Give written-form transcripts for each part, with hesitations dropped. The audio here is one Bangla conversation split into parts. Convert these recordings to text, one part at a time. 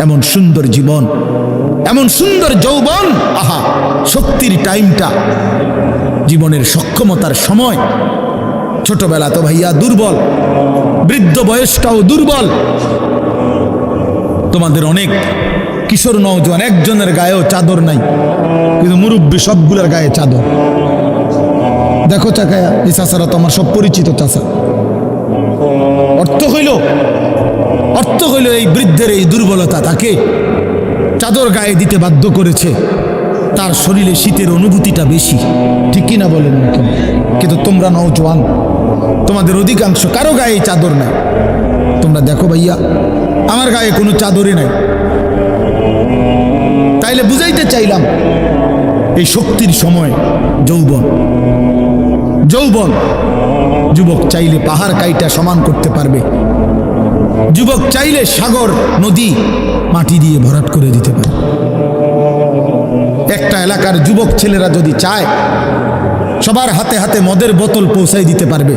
এমন সুন্দর জীবন, এমন সুন্দর যৌবন, আহা শক্তির টাইমটা, জীবনের সক্ষমতার সময়। ছোটবেলা তো ভাইয়া দুর্বল, বৃদ্ধ বয়সটাও দুর্বল। তোমাদের অনেক কিশোর নওজোয়ান একজনের গায়েও চাদর নাই, কিন্তু মুরব্বী সবগুলোর গায়ে চাদর। দেখো চাকায়া, এই চাচারা তো আমার সব পরিচিত চাচা। অর্থ হইল এই বৃদ্ধের এই দুর্বলতা তাকে চাদর গায়ে দিতে বাধ্য করেছে। তার শরীরে শীতের অনুভূতিটা বেশি, ঠিক কিনা বলেন? কিন্তু তোমরা নওজোয়ান, তোমাদের অধিকাংশ কারো গায়ে চাদর নাই। তোমরা দেখো ভাইয়া, আমার গায়ে কোনো চাদরই নাই। তাইলে বুঝাইতে চাইলাম, এই শক্তির সময় যৌবন। যুবক চাইলে পাহাড় কাইটা সমান করতে পারবে, যুবক চাইলে সাগর নদী মাটি দিয়ে ভরাট করে দিতে পারে। একটা এলাকার যুবক ছেলেরা যদি চায়, সবার হাতে হাতে মদের বোতল পৌঁছাই দিতে পারবে।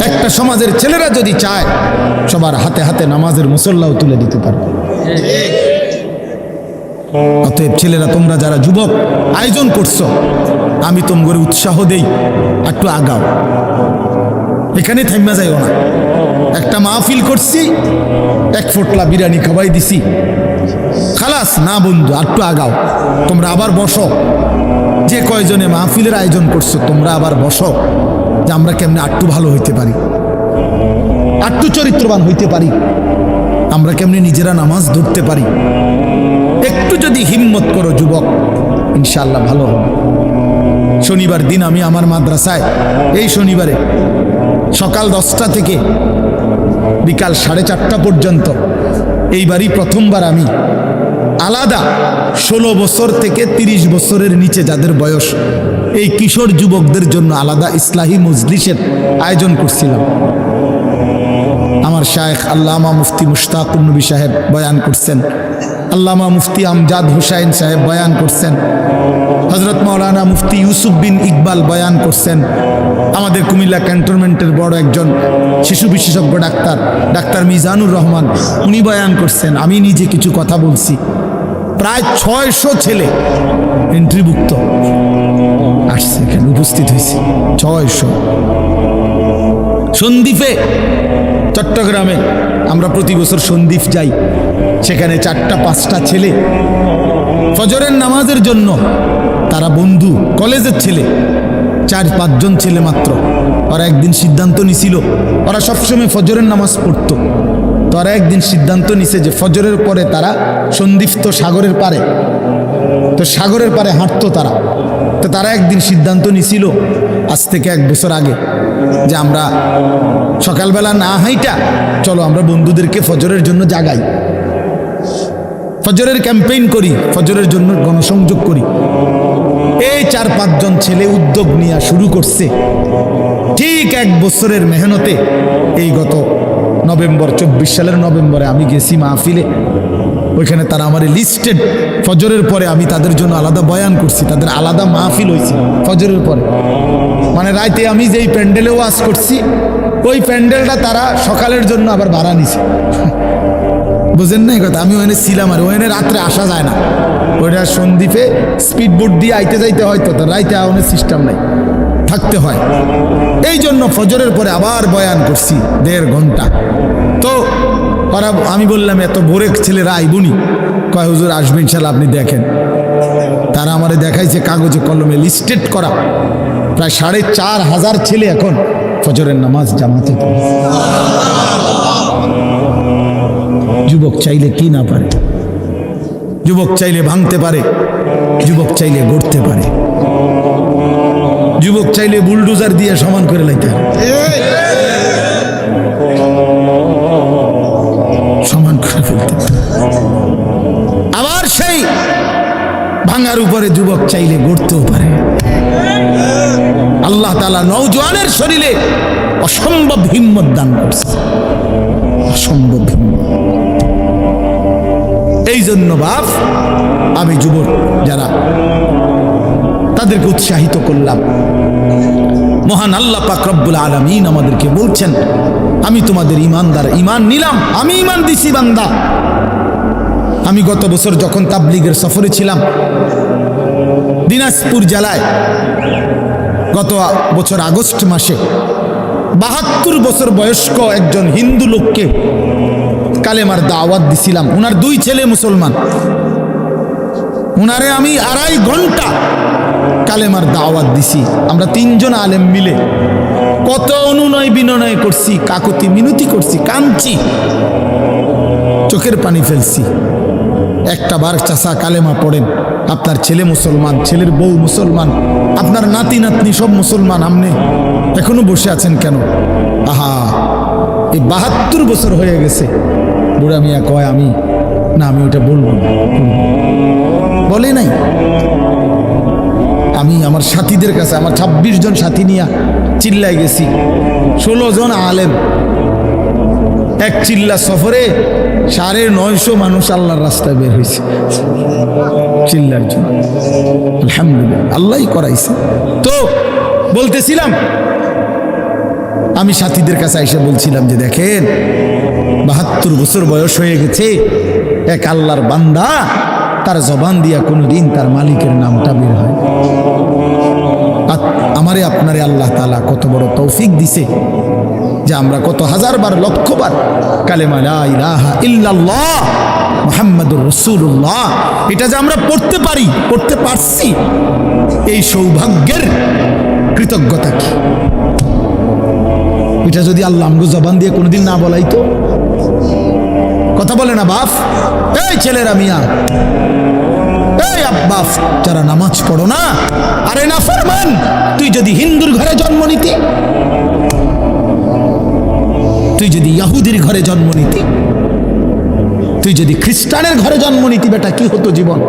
একটা সমাজের ছেলেরা যদি চায়, সবার হাতে হাতে নামাজের মুসল্লাও তুলে দিতে পারবে। অতএব ছেলেরা, তোমরা যারা যুবক আয়োজন করছো, আমি তোমাদের উৎসাহ দেই, একটু আগাও, এখানে থাইমা যাইও না। একটা মাহফিল করছি, এক ফোটলা বিরিয়ানি খাওয়াই দিছি, খালাস না বন্ধু, একটু আগাও। তোমরা আবার বসো, যে কয়জনে মাহফিলের আয়োজন করছো তোমরা আবার বসো, যে আমরা কেমনে একটু ভালো হইতে পারি, একটু চরিত্রবান হইতে পারি, আমরা কেমনে নিজেরা নামাজ ধরতে পারি। একটু যদি হিম্মত করো যুবক, ইনশাআল্লাহ ভালো হবে। শনিবার দিন আমি আমার মাদ্রাসায়, এই শনিবারে সকাল 10টা থেকে বিকাল 4:30 পর্যন্ত, এইবারই প্রথমবার আমি আলাদা 16 বছর থেকে 30 বছরের নিচে যাদের বয়স, এই কিশোর যুবকদের জন্য আলাদা ইসলাহি মজলিসের আয়োজন করছিলাম। আমার শায়েখ আল্লামা মুফতি মুশতাকুর নবী সাহেব বয়ান করছেন, আল্লামা মুফতি আমজাদ হুসাইন সাহেব বয়ান করছেন, হযরত মাওলানা মুফতি ইউসুফ বিন ইকবাল বয়ান করছেন, আমাদের কুমিল্লা ক্যান্টনমেন্টের বড় একজন শিশু বিশেষজ্ঞ ডাক্তার মিজানুর রহমান, উনি বয়ান করছেন, আমি নিজে কিছু কথা বলছি। প্রায় 600 ছেলে এন্ট্রিভুক্ত আসছে, এখানে উপস্থিত হয়েছে 600। সন্দ্বীপে, চট্টগ্রামে আমরা প্রতি বছর সন্দ্বীপ যাই, সেখানে 4টা-5টা ছেলে ফজরের নামাজের জন্য, তারা বন্ধু কলেজের ছেলে, 4-5 জন ছেলে মাত্র। ওরা একদিন সিদ্ধান্ত নিছিল, ওরা সবসময় ফজরের নামাজ পড়তো, তো ওরা একদিন সিদ্ধান্ত নিছে যে ফজরের পরে তারা সন্দ্বীপ তো সাগরের পারে, তো সাগরের পারে হাঁটতো তারা। তো তারা একদিন সিদ্ধান্ত নিছিল, আজ থেকে 1 বছর আগে, যে আমরা সকালবেলা না হাইটা চলো আমরা বন্ধুদেরকে ফজরের জন্য জাগাই, ফজরের ক্যাম্পেইন করি, ফজরের জন্য গণসংযোগ করি। এই 4-5 জন ছেলে উদ্যোগ নিয়ে শুরু করছে। ঠিক 1 বছরের মেহনতে এই গত নভেম্বর, 24 সালের নভেম্বরে আমি গেছি মাহফিলে, ওইখানে তারা আমার লিস্টেড, ফজরের পরে আমি তাদের জন্য আলাদা বয়ান করছি, তাদের আলাদা মাহফিল হয়েছে ফজরের পরে। মানে রাইতে আমি যেই প্যান্ডেলে ওয়াজ করছি, ওই প্যান্ডেলটা তারা সকালের জন্য আবার ভাড়া নিছে। বুঝেন না এই কথা? আমি ওখানে ছিলাম, আর ওখানে রাত্রে আসা যায় না, ওইটা সন্দ্বীপে স্পিড বোট দিয়ে আইতে যাইতে হয়, তো রাইতে আওয়ানোর সিস্টেম নাই, থাকতে হয়। এই জন্য ফজরের পরে আবার বয়ান করছি 1.5 ঘন্টা। তো ওরা, আমি বললাম এত ভোরে ছেলেরা আইবুনি, কয় হুজুর আসবে ইনশাল্লাহ, আপনি দেখেন। তারা আমারে দেখাইছে কাগজে কলমে লিস্টেড করা, প্রায় 4,500 ছেলে এখন ফজরের নামাজ জামাতে পড়ে। যুবক চাইলে কি না পারে, যুবক চাইলে ভাঙতে পারে, যুবক চাইলে গড়তে পারে, যুবক চাইলে বুলডোজার দিয়ে সমান করে লাইতে পারে, সমান করে ফেলতে পারে। আবার সেই ভাঙার উপরে যুবক চাইলে গড়তেও পারে। আল্লাহ তাআলা নওজোয়ানের শরীরে অসম্ভব হিম্মত দান করছে, অসম্ভব হিম্মত। এই জন্য বাপ, আমি যুবক যারা, তাদেরকে উৎসাহিত করলাম। মহান আল্লাহ পাক রব্বুল আলামিন আমাদেরকে বলছেন, আমি তোমাদের ইমানদার, ইমান নিলাম, আমি ইমান দিছি বান্দা, আমি গত বছর যখন তাবলিগের সফরে ছিলাম দিনাজপুর জেলায়, গত বছর আগস্ট মাসে ৭২ বছর বয়স্ক একজন হিন্দু লোককে কালেমার দাওয়াত দিছিলাম। ওনার 2 ছেলে মুসলমান। ওনারে আমি 2.5 ঘন্টা কালেমার দাওয়াত দিছি। আমরা 3 জন আলেম মিলে কত অনুনয় বিনয় করছি, কাকুতি মিনতি করছি, কাঁদছি, চোখের পানি ফেলছি। একটা বার চাচা কালেমা পড়েন, আপনার ছেলে মুসলমান, ছেলের বউ মুসলমান, আপনার নাতি নাতনি সব মুসলমান, আপনি এখনো বসে আছেন কেন? আহা, এই ৭২ বছর হয়ে গেছে। বুড়া মিয়া কয় আমি ওটা বলবো না। বলে নাই। আমি আমার সাথীদের কাছে, আমার 26 জন সাথী নিয়ে চিল্লাই গেছি। 16 জন আলেম, এক চিল্লা সফরে 950 মানুষ আল্লাহর রাস্তায় বের হয়েছে চিল্লার জন্য। আলহামদুলিল্লাহ, আল্লাহই করাইছে। তো বলতেছিলাম, আমি সাথীদের কাছে এসে বলছিলাম যে দেখেন ৭২ বছর বয়স হয়ে গেছে, এক আল্লাহর বান্দা, তার জবান দিয়া কোনোদিন তার মালিকের নামটা বের হয়। আমারে আপনারে আল্লাহ তাআলা কত বড় তৌফিক দিছে যে আমরা কত হাজারবার লক্ষবার কালেমা লা ইলাহা ইল্লাল্লাহ মুহাম্মাদুর রাসূলুল্লাহ এটা যে আমরা পড়তে পারি, পড়তে পারছি, এই সৌভাগ্যের কৃতজ্ঞতা কি? এটা যদি আল্লাহ আমগো জবান দিয়ে কোনোদিন না বলাইতো। কথা বলে না বাপ? এই ছেলেরা মিয়া, এই আব্বাস, যারা নামাজ পড়ো না, আরে না ফরমান, তুই যদি হিন্দুর ঘরে জন্ম নিতি, তুই যদি ইহুদির ঘরে জন্ম নিতি, তুই যদি খ্রিস্টানের ঘরে জন্ম নিতি, বেটা কি হতো জীবন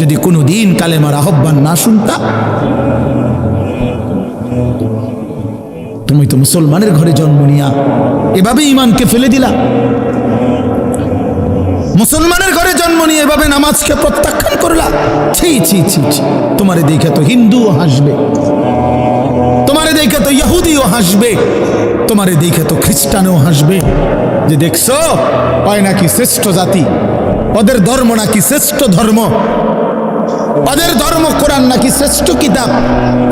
যদি কোনোদিন কালেমার আহ্বান না শুনতা? তুমি তো মুসলমানের ঘরে জন্ম নিয়া এভাবে ইমানকে ফেলে দিলা। মুসলমানের ঘরে জন্ম নিয়ে এভাবে নামাজকে প্রত্যাখ্যান করলা। ছি ছি ছি ছি, তোমারে দেখে তো হিন্দুও হাসবে, তোমারে দেখে তো ইহুদিও হাসবে, তোমারে দেখে তো খ্রিস্টানও হাসবে যে দেখছো হয় নাকি শ্রেষ্ঠ জাতি, ওদের ধর্ম নাকি শ্রেষ্ঠ ধর্ম, ওদের ধর্ম কোরআন নাকি শ্রেষ্ঠ কিতাব,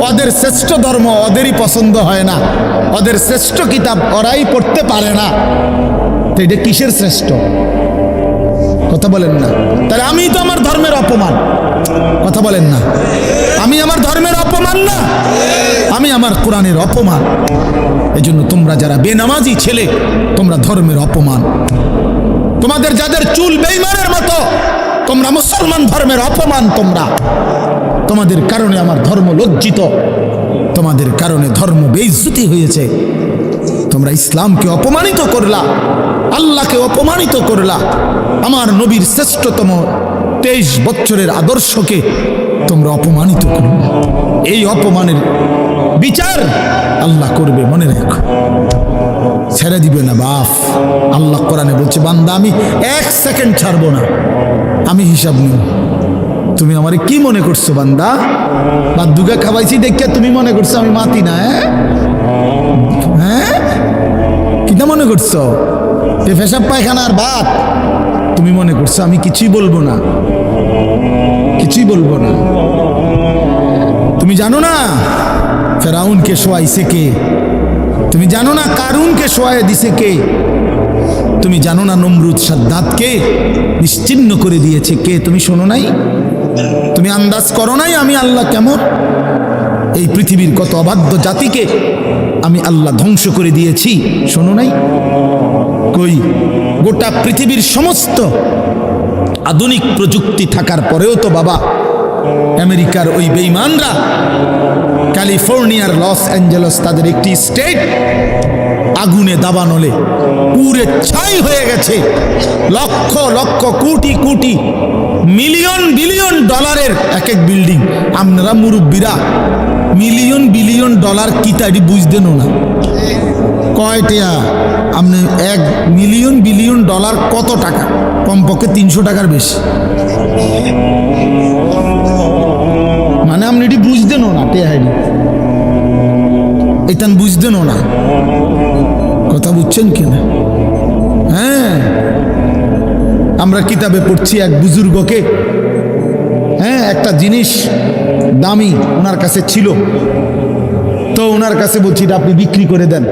ওদের শ্রেষ্ঠ ধর্ম ওদেরই পছন্দ হয় না, ওদের শ্রেষ্ঠ কিতাব ওরাই পড়তে পারে না। তো এটা কিসের শ্রেষ্ঠ? কথা বলেন না। তাহলে আমি তো আমার ধর্মের অপমান। কথা বলেন না, আমি আমার ধর্মের অপমান না, আমি আমার কোরআনের অপমান। এই জন্য তোমরা যারা বেনামাজি ছেলে, তোমরা ধর্মের অপমান। তোমাদের যাদের চুল বেঈমানের মতো, তোমরা মুসলমান ধর্মের অপমান। তোমাদের কারণে আমার ধর্ম লজ্জিত, তোমাদের কারণে ধর্ম বেইজ্জতি হয়েছে। তোমরা ইসলামকে অপমানিত করলা, আল্লাহকে অপমানিত করলা, আমার নবীর শ্রেষ্ঠতম 23 বছরের আদর্শকে তোমরা অপমানিত করলা। এই অপমানের বিচার আল্লাহ করবে, মনে রেখো। ছেড়ে দিবে না বাপ। আল্লাহ কোরআনে বলছে, বান্দা আমি 1 সেকেন্ড ছাড়বো না, আমি হিসাব নিব। তুমি আমারে কি মনে করছো বান্দা? বা দুগা খাওয়াইছি দেখে তুমি মনে করছো আমি মাতি না? হ্যাঁ, কিটা মনে করছো? পেশাব পায়খানার ভাত তুমি মনে করছো আমি কিছুই বলবো না, কিছুই বলবো না। তুমি জানো না ফেরাউনকে শোয়াইছে কে? তুমি জানো না কারুনকে শোয়াই দিছে কে? তুমি জানো না নমরুদ সাদ্দাতকে নিশ্চিহ্ন করে দিয়েছে কে? তুমি শোনো নাই? তুমি আন্দাজ করো নাই আমি আল্লাহ কেমন? এই পৃথিবীর কত অবাধ্য জাতিকে আমি আল্লাহ ধ্বংস করে দিয়েছি, শোনো নাই? কই, গোটা পৃথিবীর সমস্ত আধুনিক প্রযুক্তি থাকার পরেও তো বাবা আমেরিকার ওই বেঈমানরা, ক্যালিফোর্নিয়ার লস অ্যাঞ্জেলস তাদের একটি স্টেট আগুনে দাবানলে পুরে ছাই হয়ে গেছে। লক্ষ লক্ষ কোটি কোটি মিলিয়ন বিলিয়ন ডলারের এক এক বিল্ডিং। আপনারা মুরব্বীরা মিলিয়ন বিলিয়ন ডলার কি তাই বুঝতেন না? কয়টা আপনি 1 মিলিয়ন বিলিয়ন ডলার কত টাকা? কমপক্ষে 300 টাকার বেশি। মানে আপনি এটি বুঝতেন না, টেহাইনি এটা বুঝতেন না। কথা বুঝছেন কিনা? হ্যাঁ, আমরা কিতাবে পড়ছি এক বুজুর্গকে, হ্যাঁ, একটা জিনিস দামি ওনার কাছে ছিল, তো ওনার কাছে বলছি এটা আপনি বিক্রি করে দেন।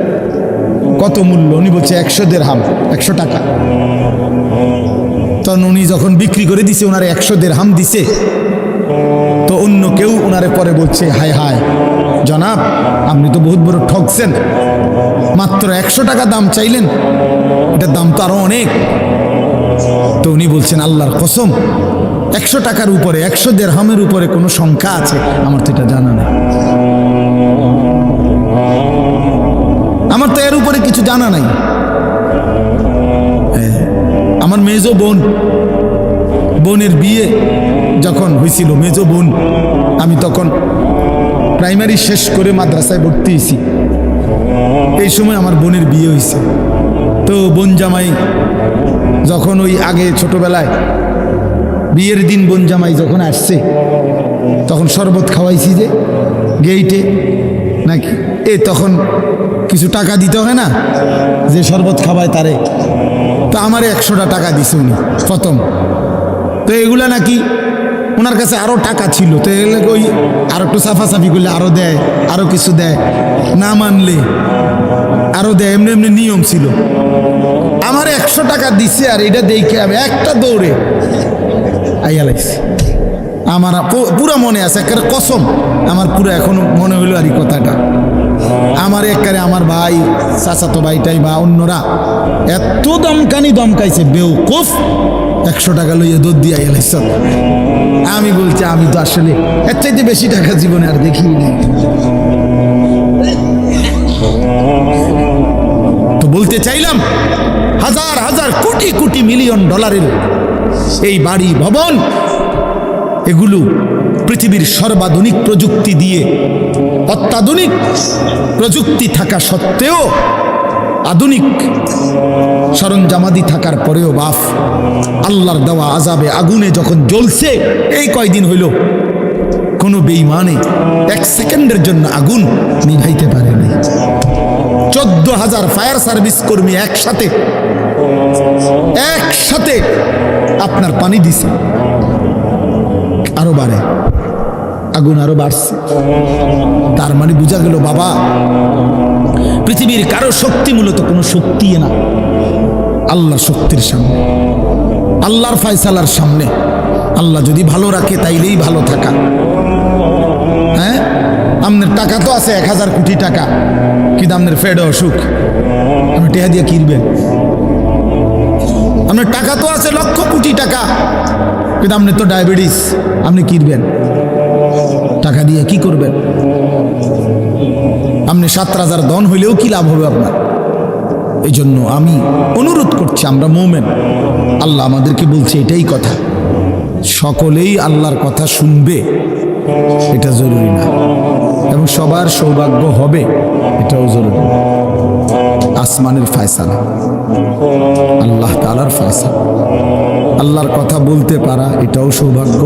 কত মূল্য? উনি বলছে 100 দিরহাম, 100 টাকা। তখন উনি যখন বিক্রি করে দিছে, ওনারে 100 দিরহাম দিছে, তো অন্য কেউ ওনারে পরে বলছে, হায় হায় জনাব, আপনি তো বহুত বড় ঠকছেন, মাত্র 100 টাকা দাম চাইলেন, এটার দাম তো আরো অনেক। তো উনি বলছেন, আল্লাহর কসম, 100 টাকার উপরে, 100 দিরহামের উপরে কোনো সংখ্যা আছে? আমার তো এটা জানা নেই, আমার তো এর উপরে কিছু জানা নাই। আমার মেজো বোনের বিয়ে যখন হয়েছিল, মেজো বোন, আমি তখন প্রাইমারি শেষ করে মাদ্রাসায় ভর্তি হয়েছি, এই সময় আমার বোনের বিয়ে হয়েছে। তো বোন জামাই যখন ওই আগে ছোটবেলায় বিয়ের দিন বোন জামাই যখন আসছে, তখন শরবত খাওয়াইছি যে গেইটে নাকি, তখন কিছু টাকা দিতে হয় না, যে শরবত খাওয়ায় তারে। তো আমারে 100টা টাকা দিছে উনি প্রথম। তো এগুলা নাকি ওনার কাছে আরো টাকা ছিল, তো এগুলো ওই আর একটু সাফাসাফি করলে আরো দেয়, আরো কিছু দেয়, না মানলে আরো দেয়, এমনি এমনি নিয়ম ছিল। আমার 100 টাকা দিছে, আর এটা দেখে আমি একটা দৌড়ে আইয়া লাগছি। আমার পুরো মনে আছে, একেবারে কসম, আমার পুরো এখনো মনে হইলো আর এই কথাটা। আমার একেবারে আমার ভাই, চাচাতো ভাইটাই বা অন্যরা এত দমকাইছে, বেউকুফ, 100 টাকা লইয়া দৌড় দিয়ে আইয়া লাগছ। আমি বলছি, আমি তো আসলে এর চাইতে বেশি টাকা জীবনে আর দেখি নাই। তো বলতে চাইলাম, হাজার হাজার কোটি কোটি মিলিয়ন ডলারের এই বাড়ি ভবন, এগুলো পৃথিবীর সর্বাধুনিক প্রযুক্তি দিয়ে, অত্যাধুনিক প্রযুক্তি থাকা সত্ত্বেও, আধুনিক সরঞ্জামাদি থাকার পরেও বাপ আল্লাহর দেওয়া আযাবে আগুনে যখন জ্বলছে, এই কয়দিন হইল কোনো বেঈমানে 1 সেকেন্ডের জন্য আগুন নিভাইতে পারে নাই। 14,000 ফায়ার সার্ভিস কর্মী একসাথে আপনার পানি দিছে, আরো বাড়ে, আগুন আরো বাড়ছে। তার মানে বোঝা গেল বাবা, পৃথিবীর কারো শক্তি মূলত কোনো শক্তি না, আল্লাহর শক্তির সামনে, আল্লাহর ফয়সালার সামনে। আল্লাহ যদি ভালো রাখে তাইলেই ভালো থাকা। হ্যাঁ, আপনার টাকা তো আছে 1000 কোটি টাকা, কিন্তু আপনার ফেডে অসুখ, আপনি টেহা দিয়ে কিনবেন। আপনার টাকা তো আছে লক্ষ কোটি টাকা, কিন্তু আপনি তো ডায়াবেটিস, আপনি কিনবেন টাকা দিয়ে কি করবেন? আপনি 7 রাজার ধন হইলেও কি লাভ হবে আপনার? এই জন্য আমি অনুরোধ করছি, আমরা মুমিন, আল্লাহ আমাদেরকে বলছে এটাই কথা, সকলেই আল্লাহর কথা শুনবে এটা জরুরি না, এবং সবার সৌভাগ্য হবে এটাও জরুরি না। আসমানের ফয়সালা, আল্লাহ তাআলার ফয়সালা। আল্লাহর কথা বলতে পারা এটাও সৌভাগ্য,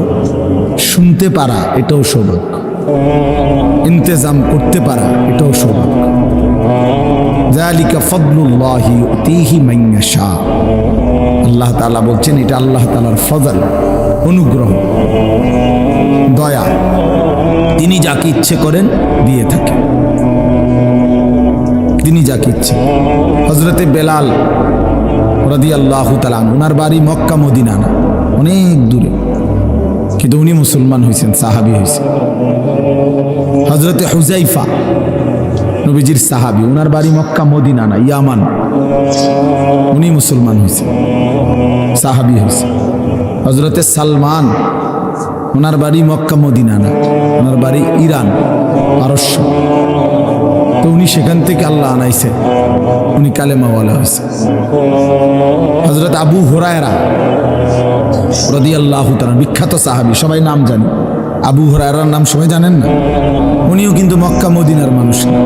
শুনতে পারা এটাও সৌভাগ্য, ইন্তেজাম করতে পারা এটাও সৌভাগ্য। যালিকা ফাদলুল্লাহি ইউতিহি মান ইয়াশা। আল্লাহ তাআলা বলছেন এটা আল্লাহ তাআলার ফজল, অনুগ্রহ, দয়া, তিনি যাকে ইচ্ছে করেন দিয়ে থাকেন, তিনি যাকে ইচ্ছে। হযরতে বেলাল রাদিয়াল্লাহু তাআলা ওনার বাড়ি মক্কা মদিনা না, অনেক দূরে, কিন্তু উনি মুসলমান হয়েছেন, সাহাবী হয়েছেন। হযরতে হুযাইফা নবীজির সাহাবী, ওনার বাড়ি মক্কা মদিনা না, ইয়ামান, উনি মুসলমান হয়েছেন, সাহাবী হয়েছেন। হযরতে সালমান, ওনার বাড়ি মক্কা মদিনা না, ওনার বাড়ি ইরান, পারস্য, তো উনি সেখান থেকে আল্লাহ আনাইছে, উনি কালেমাওয়ালা হয়েছে। হযরত আবু হুরায়রা রাদিয়াল্লাহু তাআলা, বিখ্যাত সাহাবী, সবাই নাম জানে, আবু হুরায়রার নাম সবাই জানেন না? উনিও কিন্তু মক্কা মদিনার মানুষ না,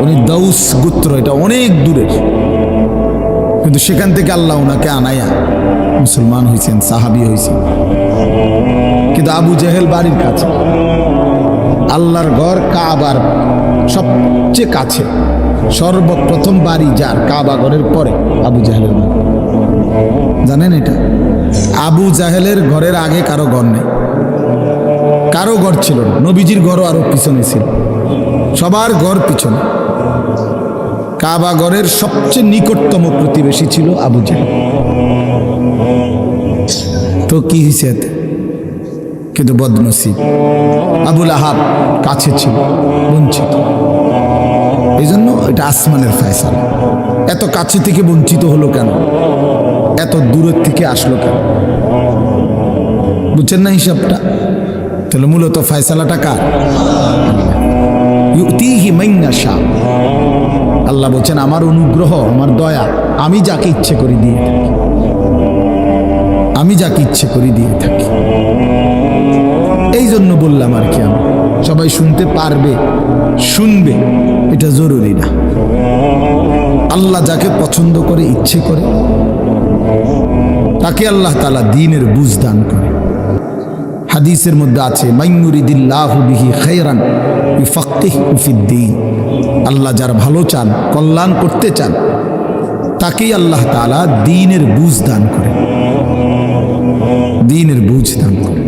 উনি দাউস গোত্র, এটা অনেক দূরে, কিন্তু সেখান থেকে আল্লাহ ওনাকে আনায়া মুসলমান হয়েছেন, সাহাবী হয়েছেন। কিন্তু আবু জেহেল বাড়ির কাছে, আল্লাহর ঘর কাবার সবচেয়ে কাছে, সর্বপ্রথম বাড়ি যার কাবা ঘরের পরে আবু জেহেলের বাড়ি। জানেন এটা? আবু জাহেলের ঘরের আগে কারো ঘর নেই, কারো ঘর ছিল না। নবীজির ঘরও আরো পিছনে ছিল, সবার ঘর পিছনে। কাবা ঘরের সবচেয়ে নিকটতম প্রতিবেশী ছিল আবু জাহেল। তো কি হয়েছে এতে? কিন্তু বদনসিব আবুল আহাব কাছে ছিল, বঞ্চিত। এই জন্য এটা আসমানের ফয়সালা। এত কাছে থেকে বঞ্চিত হলো কেন? এত দূরের থেকে আসলো কেন? বুঝছেন না হিসাবটা? তাহলে মূলত ফয়সালাটা কার? ইউতিহি মান ইয়াশা। আল্লাহ বলছেন আমার অনুগ্রহ, আমার দয়া আমি যাকে ইচ্ছে করি দিয়ে থাকি, আমি যাকে ইচ্ছে করি দিয়ে থাকি। এই জন্য বললাম আর কি, আমি সবাই শুনতে পারবে, শুনবে এটা জরুরি না। আল্লাহ যাকে পছন্দ করে, ইচ্ছে করে, তাকে আল্লাহ তাআলা দ্বীনের বুঝ দান করে। হাদিসের মধ্যে আছে মান ইউরিদিল্লাহু বিহি খায়রান ইউফাক্কিহু ফিদ্দীন। আল্লাহ যার ভালো চান, কল্যাণ করতে চান, তাকেই আল্লাহ তাআলা দ্বীনের বুঝ দান করে, দ্বীনের বুঝ দান করে।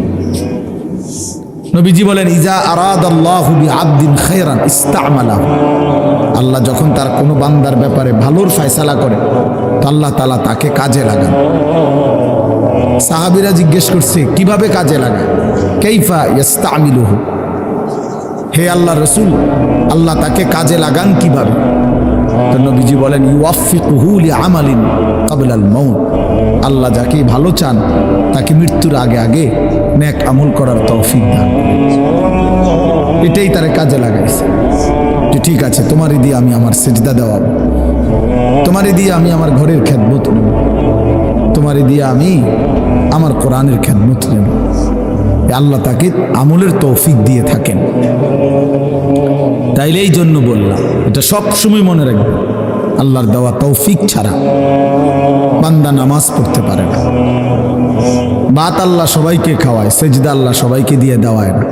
নবীজি বলেন ইজা আরাদাল্লাহু বিআবদিন খায়রান ইস্তা'মালাহু। আল্লাহ যখন তার কোনো বান্দার ব্যাপারে ভালোর ফয়সালা করে, তো আল্লাহ তাআলা তাকে কাজে লাগান। সাহাবীরা জিজ্ঞেস করছে কিভাবে কাজে লাগায়? কাইফা ইস্তা'মিলুহু, হে আল্লাহর রাসূল আল্লাহ তাকে কাজে লাগান কিভাবে? তো নবীজি বলেন ইউওয়াফিকুহু লিআমালিন ক্বাবলাল মাউত। আল্লাহ যাকে ভালো চান তাকে মৃত্যুর আগে আগে নেক আমল করার তৌফিক দান করেন। এটাই তার কাজে লাগাইছে যে ঠিক আছে তোমারই দিয়ে আমি আমার সিজদা দেওয়াবো, তোমারই দিয়ে আমি আমার ঘরের খেদমত নেব, তোমারই দিয়ে আমি আমার কোরআনের খেদমত নেব। আল্লাহ তাকে আমলের তৌফিক দিয়ে থাকেন। তাইলে এই জন্য বললাম এটা সব সময় মনে রাখবে, আল্লাহর দেওয়া তৌফিক ছাড়া বান্দা নামাজ পড়তে পারে না। ভাত আল্লাহ সবাইকে খাওয়ায়, সেজদা আল্লাহ সবাইকে দিয়ে দেওয়ায় না।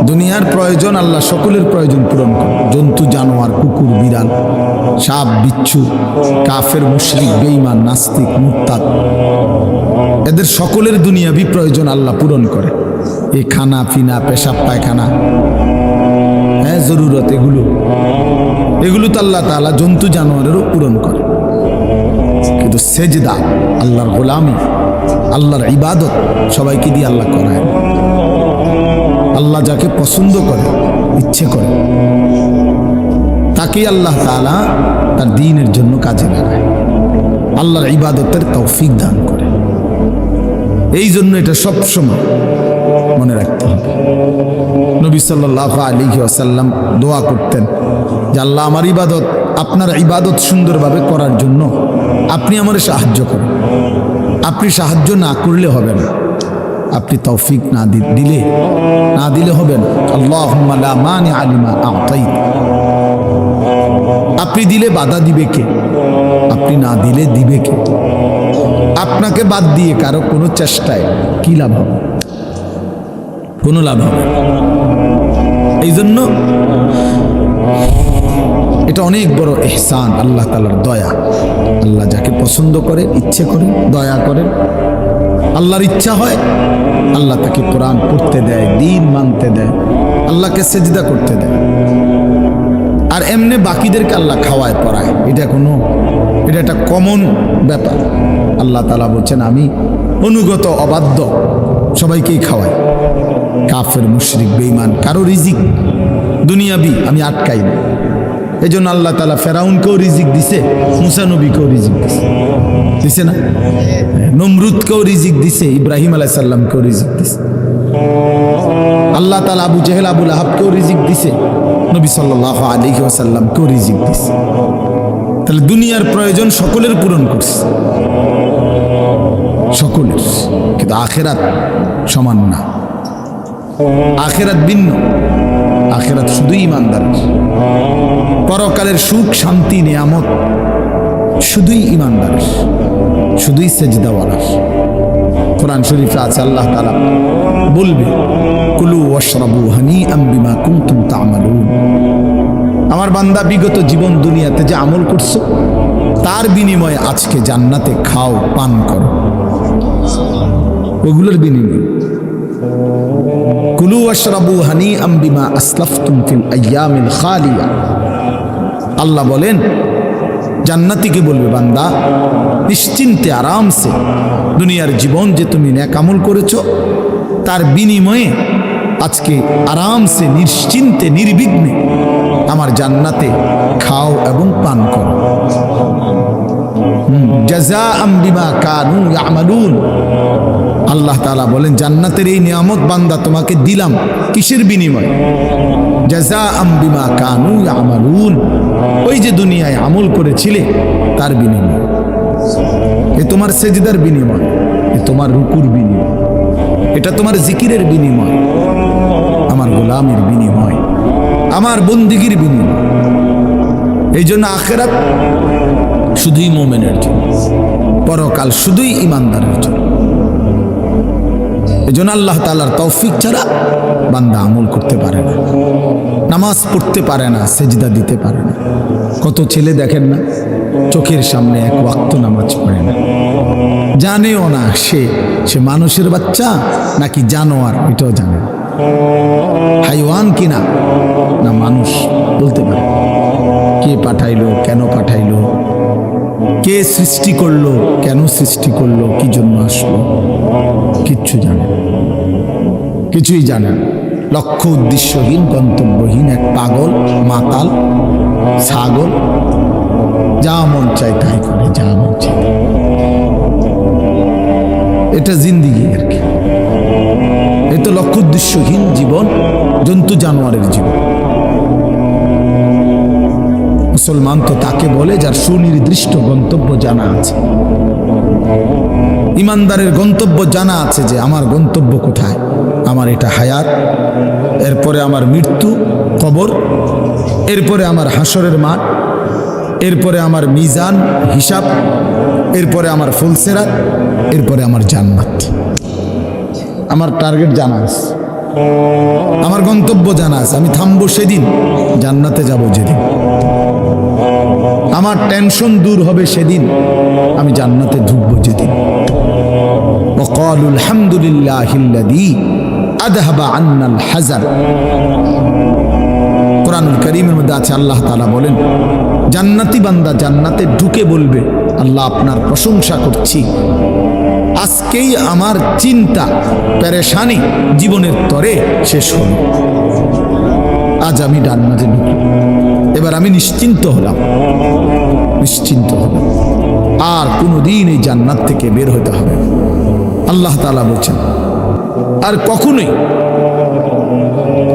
দুনিয়ার প্রয়োজন আল্লাহ সকলের প্রয়োজন পূরণ করে। জন্তু জানোয়ার, কুকুর বিড়াল, সাপ বিচ্ছু, কাফের মুশরিক বেঈমান নাস্তিক মুরতাদ, এদের সকলের দুনিয়াবি প্রয়োজন আল্লাহ পূরণ করে। এই খানা পিনা, পেশাব পায়খানা, হ্যাঁ জরুরত, এগুলো তো আল্লাহ তাআলা জন্তু জানোয়ারেরও পূরণ করে। কিন্তু সেজদা, আল্লাহর গোলামি, আল্লাহর ইবাদত সবাইকে দিয়ে আল্লাহ করায়। আল্লাহ যাকে পছন্দ করে, ইচ্ছে করে, তাকেই আল্লাহ তাআলা তার দ্বীনের জন্য কাজে লাগায়, আল্লাহর ইবাদতের তৌফিক দান করে। এই জন্য এটা সব সময় মনে রাখতে হবে। নবী সাল্লাল্লাহু আলাইহি ওয়াসাল্লাম দোয়া করতেন যে আল্লাহ আমার ইবাদত, আপনার ইবাদত সুন্দরভাবে করার জন্য আপনি আমার সাহায্য করেন। আপনি সাহায্য না করলে হবে না, আপনি তৌফিক না দিলে হবে না। আল্লাহুম্মা লা মানিআ লিমা আ'তাইত। আপনি দিলে বাধা দিবে কে? আপনি না দিলে দিবে কে? আপনাকে বাদ দিয়ে কারো কোনো চেষ্টায় কি লাভ হবে? কোনো লাভ হবে। এই জন্য এটা অনেক বড় ইহসান, আল্লাহ তাআলার দয়া। আল্লাহ যাকে পছন্দ করে, ইচ্ছে করে, দয়া করেন, আল্লাহর ইচ্ছা হয় আল্লাহ তাকে কোরআন পড়তে দেয়, দ্বীন মানতে দেয়, আল্লাহকে সেজদা করতে দেয়। আর এমনি বাকিদেরকে আল্লাহ খাওয়ায় পড়ায়, এটা একটা কমন ব্যাপার। আল্লাহ তাআলা বলছেন আমি অনুগত অবাধ্য সবাইকেই খাওয়াই। কাফের মুশরিক বেঈমান কারো রিজিক দুনিয়াবি আমি আটকাই না। এই জন্য আল্লাহ তাআলা ফেরাউনকেও রিজিক দিছে, মুসা নবীকেও রিজিক দিছে না? নমরুদকেও রিজিক দিছে, ইব্রাহিম আলাইহিস সালামকেও রিজিক দিছে। আল্লাহ তাআলা আবু জেহেল আবুল আহাবকেও রিজিক দিছে, নবী সাল্লাল্লাহু আলাইহি ওয়াসাল্লামকেও রিজিক দিছে। তাহলে দুনিয়ার প্রয়োজন সকলের পূরণ করছে, সকলের। কিন্তু আখিরাত সমান না, আখিরাত ভিন্ন। আখিরাত শুধুই ইমানদারের। পরকালের সুখ শান্তি নিয়ামত শুধুই ইমানদারের, শুধুই সেজদাওয়ালার। কোরআন শরীফে আছে আল্লাহ তাআলা বলবে কুলু ওয়াশরাবু হানিআম বিমা কুনতুম তা'মালুন। আমার বান্দা বিগত জীবন দুনিয়াতে যে আমল করছো তার বিনিময়ে আজকে জান্নাতে খাও, পান করো, ওগুলোর বিনিময়ে। কুলু ওয়াশরাবু হানিআম বিমা আসলাফতুম ফিল আইয়ামিল খালিয়া। আল্লাহ বলেন, জান্নাতীকে বলবে, বান্দা নিশ্চিন্তে আরামসে দুনিয়ার জীবন যে তুমি নেক আমল করেছো তার বিনিময়ে আজকে আরামসে নিশ্চিন্তে নির্বিঘ্নে আমার জান্নাতে খাও এবং পান করো। জাযাআম বিমা কানু ইয়ামালুন। আল্লাহ তাআলা বলেন, জান্নাতের এই নিয়ামত বান্দা তোমাকে দিলাম কিসের বিনিময়ে? জাযাআম বিমা কানু ইয়ামালুন। ওই যে দুনিয়ায় আমল করেছিলে তার বিনিময়। এ তোমার সেজদার বিনিময়, এ তোমার রুকুর বিনিময়, এটা তোমার জিকিরের বিনিময়, আমার গোলামের বিনিময়, আমার বন্দিগির বিনিময়। এই জন্য আখিরাত শুধুই মুমিনের জন্য, পরকাল শুধুই ইমানদারের জন্য। এই জন্য আল্লাহ তাআলার তৌফিক ছাড়া বান্দা আমল করতে পারে না, নামাজ পড়তে পারে না, সেজদা দিতে পারে না। কত ছেলে দেখেন না, চোখের সামনে এক ওয়াক্ত নামাজ পড়ে না, জানেও না সে মানুষের বাচ্চা নাকি জানোয়ার, এটাও জানে না। হাইওয়ান কিনা না মানুষ বলতে পারে। কে পাঠাইলো, কেন পাঠাইলো, কে সৃষ্টি করলো, কেন সৃষ্টি করলো, কি জন্য আসলো, কিচ্ছু জানে না, কিছুই জানে না। লক্ষ্য উদ্দেশ্যহীন, গন্তব্যহীন এক পাগল, মাতাল, ছাগল, যা মন চায় তাই করে, যা মন চায়। এটা জিন্দিগি আর কি। এ তো লক্ষ্য উদ্দেশ্যহীন জীবন, জন্তু জানোয়ারের জীবন। মুসলমান তো তাকে বলে যার সুনির্দিষ্ট গন্তব্য জানা আছে। ইমানদারের গন্তব্য জানা আছে যে আমার গন্তব্য কোথায়, আমার এটা হায়াত, এরপরে আমার মৃত্যু, কবর, এরপরে আমার হাসরের মাঠ, এরপরে আমার মিজান, হিসাব, এরপরে আমার ফুলসেরাত, এরপরে আমার জান্নাত। আমার টার্গেট জানা আছে, আমার গন্তব্য জানা আছে। আমি থামবো সেদিন, জান্নাতে যাব যেদিন। আমার টেনশন দূর হবে সেদিন, আমি জান্নাতে ঢুকবো যেদিন। ওয়াকালু আলহামদুলিল্লাহিল্লাযী আযহাবা আন্নাল হাযান। কোরআনুল কারীমের মধ্যে আছে, আল্লাহ তাআলা বলেন, জান্নাতি বান্দা জান্নাতে ঢুকে বলবে, আল্লাহ আপনার প্রশংসা করছি, আজকেই আমার চিন্তা পেরেশানি জীবনের তরে শেষ হল। আজ আমি জান্নাতে ঢুকলাম, এবার আমি নিশ্চিন্ত হলাম, নিশ্চিন্ত হলাম, আর কোনোদিন এই জান্নাত থেকে বের হতে হবে। আল্লাহ তাআলা বলছেন, আর কখনোই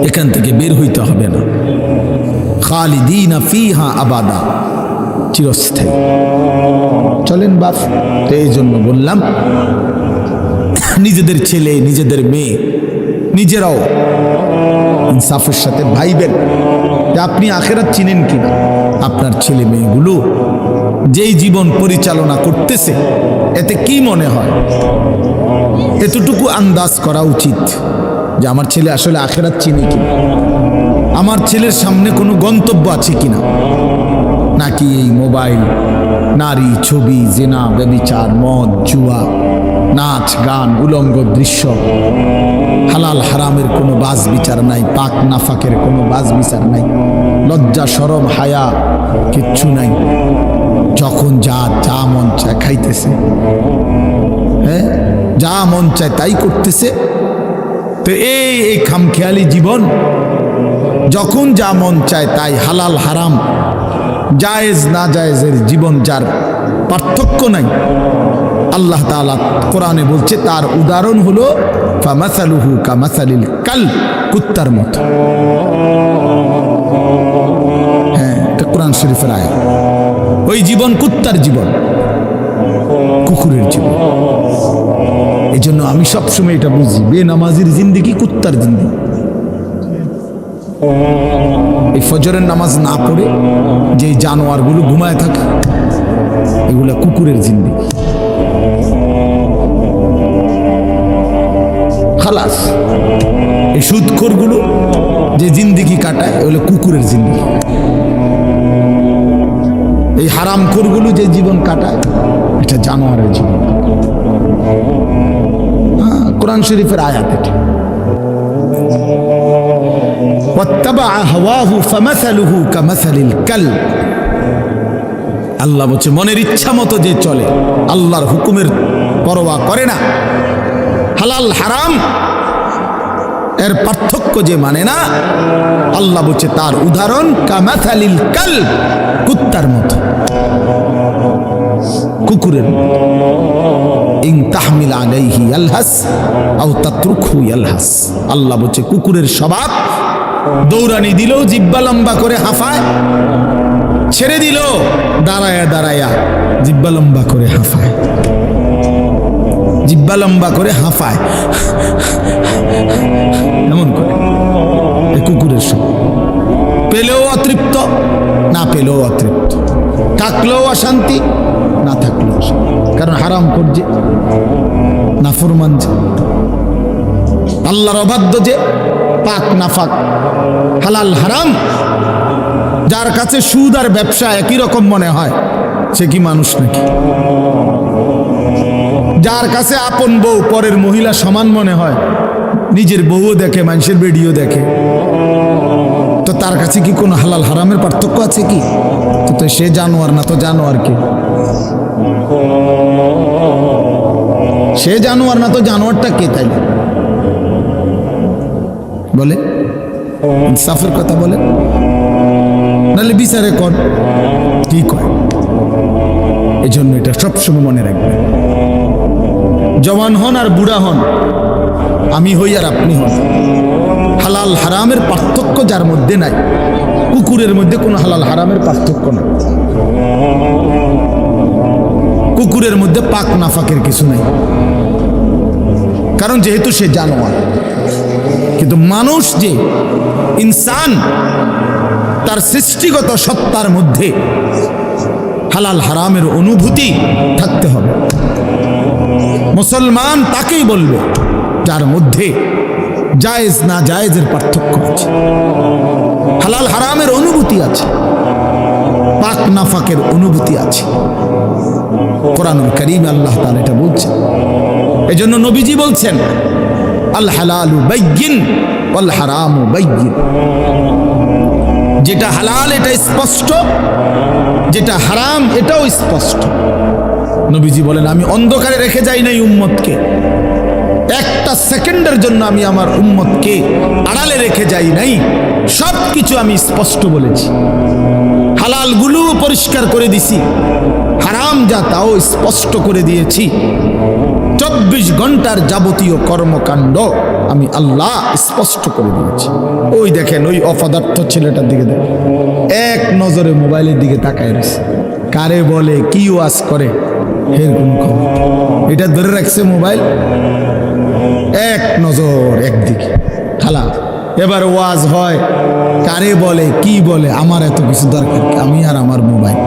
এখান থেকে বের হইতে হবে না। খালিদিনা ফিহা আবাদা, চিরস্থায়ী। চলেন বাপ, তো এই জন্য বললাম, নিজেদের ছেলে, নিজেদের মেয়ে, নিজেরাও ইনসাফের সাথে ভাইবেন যে আপনি আখিরাত চিনেন কিনা। আপনার ছেলে মেয়েগুলো যেই জীবন পরিচালনা করতেছে, এতে কি মনে হয়, এতটুকু আন্দাজ করা উচিত যে আমার ছেলে আসলে আখিরাত চিনে কিনা, আমার ছেলের সামনে কোনো গন্তব্য আছে কিনা, নাকি এই মোবাইল, নারী, ছবি, জিনা, ব্যভিচার, মদ, জুয়া, নাচ, গান, উলঙ্গ দৃশ্য, হালাল হারামের কোনো বাজ বিচার নাই, পাক নাফাকের কোনো বাজ বিচার নাই, লজ্জা শরম হায়া কিচ্ছু নাই। যখন যা মন চায় খাইতেছে, হ্যাঁ, যা মন চায় তাই করতেছে। তো এই খামখেয়ালি জীবন, যখন যা মন চায় তাই, হালাল হারাম, জায়েজ না জায়েজের জীবন, যার পার্থক্য নাই, আল্লাহ তাআলা কোরআনে বলছে তার উদাহরণ হলো ফামাসালুহু কামাসালিল কালব, কুত্তার মতো। হ্যাঁ, এটা কোরআন শরীফের আয়াত। ওই জীবন কুত্তার জীবন, কুকুরের জীবন। এই জন্য আমি সবসময় এটা বুঝি, বেনামাজির জিন্দেগি কুত্তার জিন্দেগি। এই ফজরের নামাজ না পড়ে যে জানোয়ারগুলো ঘুমায় থাকে, এগুলা কুকুরের জিন্দেগি। খালাস। এই সুদখোরগুলো যে জিন্দেগি কাটায়, এগুলো কুকুরের জিন্দেগি। এই হারামখোরগুলো যে জীবন কাটায় এটা জানোয়ারের জীবন। কোরআন শরীফের আয়াত এটা। ওয়াত্তাবা হাওয়াহু ফামাসালুহু কামাসালিল কালব। আল্লাহ বলছে মনের ইচ্ছা মতো যে চলে, আল্লাহর হুকুমের পরোয়া করে না, হালাল হারাম এর পার্থক্য যে মানে না, আল্লাহ বলছে তার উদাহরণ কামাসালিল কালব, কুত্তার মতো, কুকুরের মতো। ইন তাহমিল আলাইহি ইয়ালহাস আও তাতরুকহু ইয়ালহাস। আল্লাহ বলছে কুকুরের স্বভাব, দৌড়ানি দিলেও জিহ্বা লম্বা করে হাঁফায়, ছেড়ে দিল দাঁড়ায়া দাঁড়ায়া জিহ্বা লম্বা করে হাঁফায়, জিহ্বা লম্বা করে হাঁফায় এমন করে। কুকুরের স্বভাব, পেলেও অতৃপ্ত, না পেলেও অতৃপ্ত, থাকলেও অশান্তি, না থাকলেও অশান্তি। কারণ হারাম করছে, নাফরমান যে, আল্লাহর অবাধ্য যে, পাক নাফাক, হালাল হারাম। যার কাছে সুদ আর ব্যবসা একই রকম মনে হয় সে কি মানুষ নাকি? যার কাছে আপন বউ পরের মহিলা সমান মনে হয়, নিজের বউও দেখে, মানুষের ভিডিও দেখে, তো তার কাছে কি কোনো হালাল হারামের পার্থক্য আছে কি? তো সে জানোয়ার না, তো জানোয়ার কি? সে জানোয়ার না, তো জানোয়ারটা কে? তাই বলে ইনসাফের কথা বলে, নাহলে বিচারে কর কি কয়। এই জন্য এটা সবসময় মনে রাখবে, জওয়ান হন আর বুড়া হন, আমি হই আর আপনি হন, হালাল হারামের পার্থক্য যার মধ্যে নাই, কুকুরের মধ্যে কোনো হালাল হারামের পার্থক্য নাই, কুকুরের মধ্যে পাক নাফাকের কিছু নাই, কারণ যেহেতু সে জানোয়ার। কিন্তু মানুষ যে ইনসান, তার সৃষ্টিগত সত্তার মধ্যে হালাল হারামের অনুভূতি থাকতে হবে। মুসলমান তাকেই বলবে যার মধ্যে জায়েজ না জায়েজের পার্থক্য আছে, হালাল হারামের অনুভূতি আছে, পাক নাফাকের অনুভূতি আছে। কোরআনুল কারীমে আল্লাহ তাআলা এটা বলছেন। এজন্য নবীজি বলছেন আল হালালু বাইয়িন ওয়াল হারামু বাইয়িন। যেটা হালাল এটা স্পষ্ট, যেটা হারাম এটাও স্পষ্ট। নবীজি বলেন আমি অন্ধকারে রেখে যাই নাই উম্মতকে, একটা সেকেন্ডের জন্য আমি আমার উম্মতকে আড়ালে রেখে যাই নাই, সব কিছু আমি স্পষ্ট বলেছি। হালালগুলো পরিষ্কার করে দিছি, হারাম যা তাও স্পষ্ট করে দিয়েছি। 24 ঘন্টার যাবতীয় কর্মকাণ্ড আমি আল্লাহ স্পষ্ট করে দিয়েছি। ওই দেখেন ওই অপদার্থ ছেলেটার দিকে দেখেন, এক নজরে মোবাইলের দিকে তাকায় রয়েছে, কারে বলে কি ওয়াজ করে এর কোন খবর। এটা ধরে রাখছে মোবাইল, এক নজর একদিকে খালা। এবার ওয়াজ হয়, কারে বলে কি বলে, আমার এত কিছু দরকার, আমি আর আমার মোবাইল।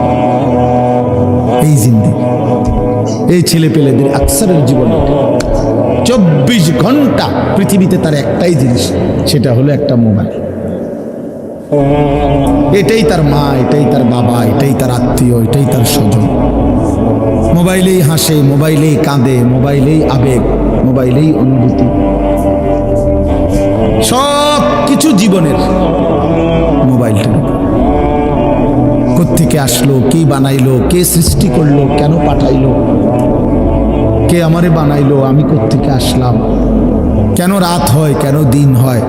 এই জিন্দেগি, এই ছেলে পেলেদের আকসারের জীবন 24 ঘন্টা পৃথিবীতে তার একটাই জিনিস, সেটা হলো একটা মোবাইল। এটাই তার মা, এটাই তার বাবা, এটাই তার আত্মীয়, এটাই তার স্বজন। মোবাইলেই হাসে, মোবাইলেই কাঁদে, মোবাইলেই আবেগ, মোবাইলেই অনুভূতি, সব কিছু জীবনের মোবাইলটা। কোত্থেকে আসলো, কে বানাইলো, কে সৃষ্টি করলো, কেন পাঠাইলো, কে আমারে বানাইলো, আমি কোত্থেকে আসলাম, কেন রাত হয়, কেন দিন হয়,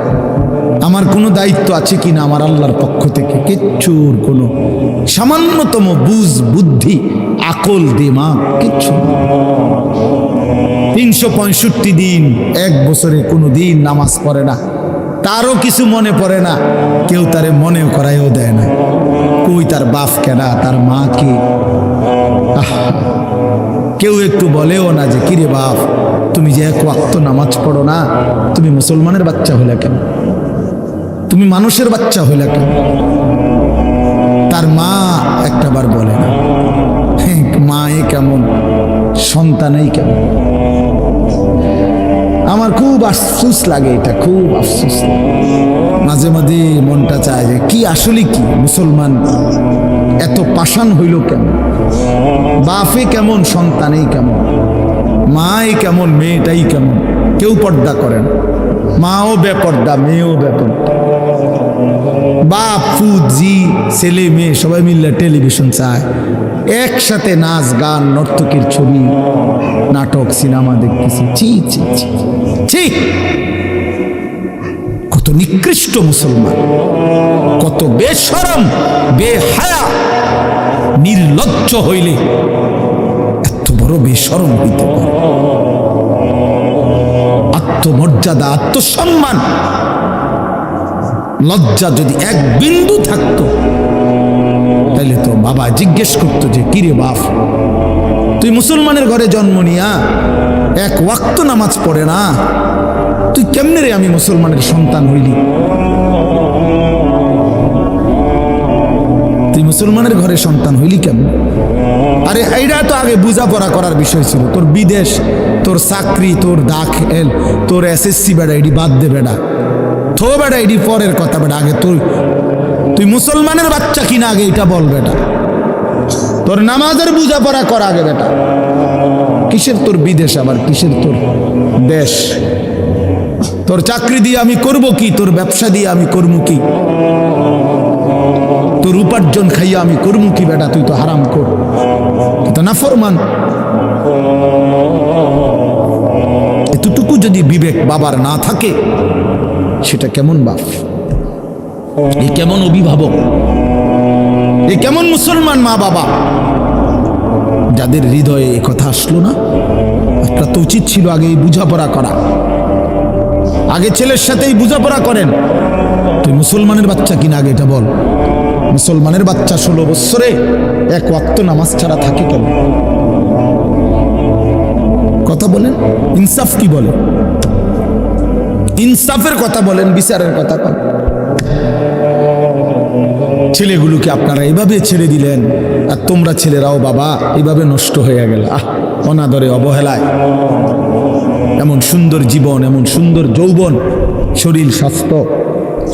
আমার কোনো দায়িত্ব আছে কিনা আমার আল্লাহর পক্ষ থেকে, কিচ্ছুর কোনো সামান্যতম বুঝ বুদ্ধি আকল দিমাগ কিচ্ছু। 365 দিন, এক বছরে কোনো দিন নামাজ পড়ে না, তারও কিছু মনে পড়ে না, কেউ তারে মনে করাইও দেয় না। কই তার বাপ কেনা, তার মা কে, কেউ একটু বলেও না যে কিরে বাপ তুমি যে এক ওয়াক্ত নামাজ পড়ো না, তুমি মুসলমানের বাচ্চা হলে কেন, তুমি মানুষের বাচ্চা হলে কেন। তার মা একটাবার বলে না, মায়ে কেমন, সন্তানেই কেমন। আমার খুব আফসোস লাগে, এটা খুব আফসোস লাগে। মাঝে মাঝে মনটা চায় যে কি আসলে কি মুসলমান এত পাষাণ হইল কেমন? বাপে কেমন, সন্তানেই কেমন, মাই কেমন, মেয়েটাই কেমন। কেউ পর্দা করেন, মাও বেপর্দা, মেয়েও বেপর্দা। বাপ ফুজি ছেলে মেয়ে সবাই মিলে টেলিভিশন চায়, একসাথে নাচ গান নর্তকীর ছবি নাটক সিনেমা দেখতেছি। ছি ছি ছি ছি, কত নিকৃষ্ট মুসলমান, কত বেশরম বেহায়া নির্লজ্জ হইলে এত বড় বেশরম হইতে পারে? আত্মমর্যাদা, আত্মসম্মান, লজ্জা যদি এক বিন্দু থাকতো তাহলে তো বাবা জিজ্ঞেস করতো যে কিরে বাপ, তুই মুসলমানের ঘরে জন্ম নিয়া এক ওয়াক্ত নামাজ পড়ে না, তুই কেমনে রে আমি মুসলমানের সন্তান হইলি? তুই মুসলমানের ঘরে সন্তান হইলি কেমন? আরে এইটা তো আগে বোঝাপড়া করার বিষয় ছিল। তোর বিদেশ, তোর চাকরি, তোর দাখিল, তোর এসএসসি বেড়া এডি বাদ দে বেড়া, থো বেড়া এডি পরের কথা বেড়া। আগে তুই মুসলমানের বাচ্চা কিনা আগে এটা বল বেটা। তোর নামাজের বোঝাপড়া কর আগে বেটা। কিসের তোর বিদেশ, আবার কিসের তোর দেশ? তোর চাকরি দিয়ে আমি করব কি? তোর ব্যবসা দিয়ে আমি করবো কি? তোর উপার্জন খাইয়া আমি করবো কি বেটা? তুই তো হারাম কর, তুই তো নাফরমান। এতটুকু যদি বিবেক বাবার না থাকে, সেটা কেমন বাপ, এ কেমন অভিভাবক, এ কেমন মুসলমান মা বাবা? যাদের হৃদয়ে এ কথা আসলো না, আপনার তো উচিত ছিল আগে এই বুঝাপড়া করা। আগে ছেলের সাথেই বুঝাপড়া করেন। তুই মুসলমানের বাচ্চা কিনা আগে এটা বল। মুসলমানের বাচ্চা 16 বছরে এক ওয়াক্ত নামাজ ছাড়া থাকে কেন? কথা বলেন, ইনসাফ কি বলে? ইনসাফের কথা বলেন, বিচারের কথা বলেন। ছেলেগুলোকে আপনারা এভাবে ছেড়ে দিলেন, আর তোমরা ছেলেরাও বাবা এভাবে নষ্ট হয়ে গেল। অনাদরে, অবহেলায় এমন সুন্দর জীবন, এমন সুন্দর যৌবন, শরীর স্বাস্থ্য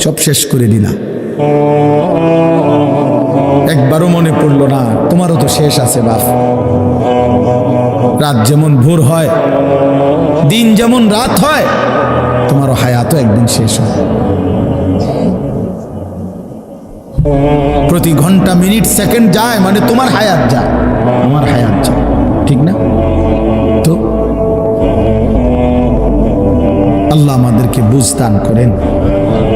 সব শেষ করে দিলা। একবারও মনে পড়লো না তোমারও তো শেষ আছে বাপ। রাত যেমন ভোর হয়, দিন যেমন রাত হয়, তোমারও হায়াতও একদিন শেষ হয়। প্রতি ঘন্টা, মিনিট, সেকেন্ড যায় মানে তোমার হায়াত যায়, আমার হায়াত যায়, ঠিক না? তো আল্লাহ আমাদেরকে বুঝ দান করেন।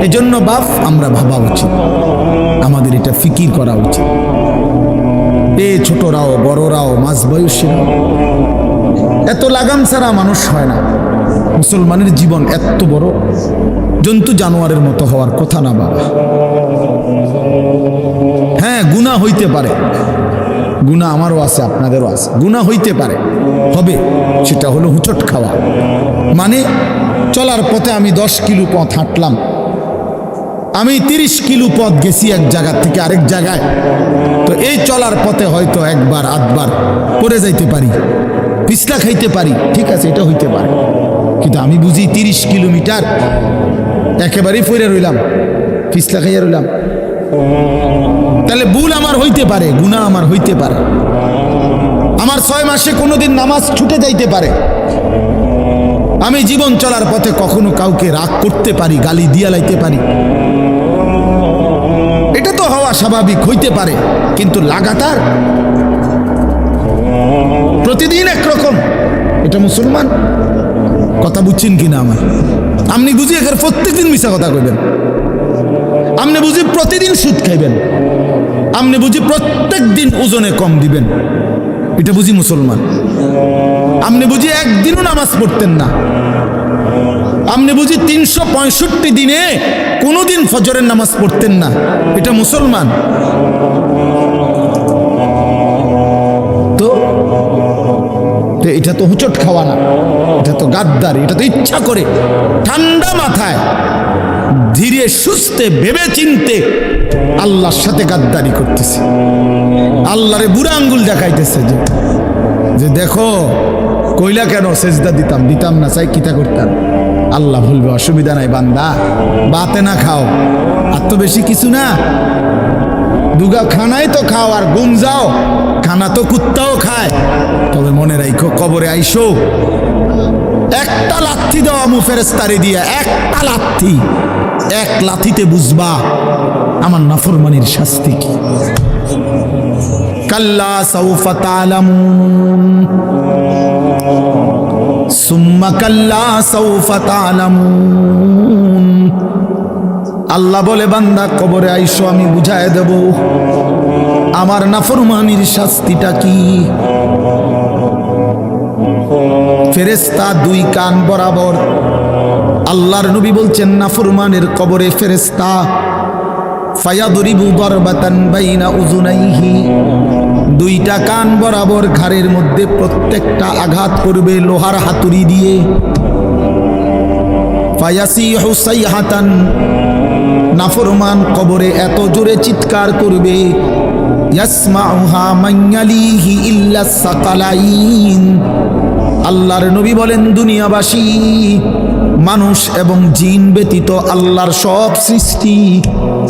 এজন্য বাপ আমরা ভাবা উচিত, আমাদের এটা ফিকির করা উচিত। এ ছোটরাও বড়রাও মাঝ বয়সীরাও, এত লাগাম ছাড়া মানুষ হয় না। মুসলমানের জীবন এত বড়, জন্তু জানোয়ারের মতো হওয়ার কথা না বাবা। হ্যাঁ, গুনাহ হইতে পারে, গুনাহ আমারও আছে, আপনাদেরও আছে, গুনাহ হইতে পারে, হবে। সেটা হলো হুচট খাওয়া। মানে চলার পথে আমি 10 কিলো পথ হাঁটলাম, আমি 30 কিলো পথ গেছি এক জায়গা থেকে আরেক জায়গায়। তো এই চলার পথে হয়তো একবার আধবার পড়ে যাইতে পারি, পিছলা খাইতে পারি, ঠিক আছে, এটা হইতে পারে। কিন্তু আমি বুঝি 30 কিলোমিটার একেবারেই পড়ে রইলাম, পিছলা খাইয়া রইলাম। তাহলে ভুল আমার হইতে পারে, গুনাহ আমার হইতে পারে। আমার 6 মাসে কোনোদিন নামাজ ছুটে যাইতে পারে। আমি জীবন চলার পথে কখনো কাউকে রাগ করতে পারি, গালি দিয়া লাইতে পারি। এটা তো হওয়া স্বাভাবিক, হইতে পারে। কিন্তু লাগাতার প্রতিদিন একরকম, এটা মুসলমান? কথা বুঝছেন কিনা আমার? আপনি বুঝি এখানে প্রত্যেকদিন মিশা কথা কইবেন, আপনি বুঝি প্রতিদিন সুদ খাইবেন, আপনি বুঝি প্রত্যেক দিন ওজনে কম দিবেন, এটা বুঝি মুসলমান? আপনি বুঝি একদিনও নামাজ পড়তেন না, আপনি বুঝি 365 দিনে কোনোদিন ফজরের নামাজ পড়তেন না, এটা মুসলমান? তো এটা তো হুচট খাওয়া না, এটা তো গাদ্দারি, এটা তো ইচ্ছা করে ঠান্ডা মাথায় ধীরে সুস্থে ভেবে চিনতে আল্লাহর সাথে গাদ্দারি করতেছে, আল্লাহরে বুড়া আঙ্গুল দেখাইতেছে যে দেখো কইলা কেন, সেজদা দিতাম না, চাই কিতা করতাম। আল্লাহ বলবে অসুবিধা নাই বান্দা, বাতে না খাও, আর তো বেশি কিছু না, দুগা খানাই তো খাও আর ঘুম যাও, খানা তো কুত্তাও খায়। তবে মনে রাখো কবরে আইসো, একটা লাথি দেওয়া মু ফেরেস্তারে দিয়া, একটা লাথি, এক লাথিতে বুঝবা আমার নাফরমানির শাস্তি কি। কাল্লা সাউফা তা'লামুন সুম্মা কাল্লা সাউফা তা'লামুন। আল্লাহ বলে বান্দা কবরে আইসো, আমি বুঝায় দেব আমার নাফরমানির শাস্তিটা কি। ফেরেশতা দুই কান বরাবর, আল্লাহর নবী বলছেন নাফরমানের কবরে ফেরেশতা ফায়াদরিবু দারবাতান বাইনা উযুনাইহি, দুইটা কান বরাবর ঘাড়ের মধ্যে প্রত্যেকটা আঘাত করবে লোহার হাতুড়ি দিয়ে। ফায়াসিহু সাইহাতান, নাফরমান কবরে এত জোরে চিৎকার করবে, ইয়াসমাউহা মান ইয়ালিহি ইল্লা সাকালাইন। আল্লাহর নবী বলেন দুনিয়াবাসী, মানুষ এবং জিন ব্যতীত আল্লাহর সব সৃষ্টি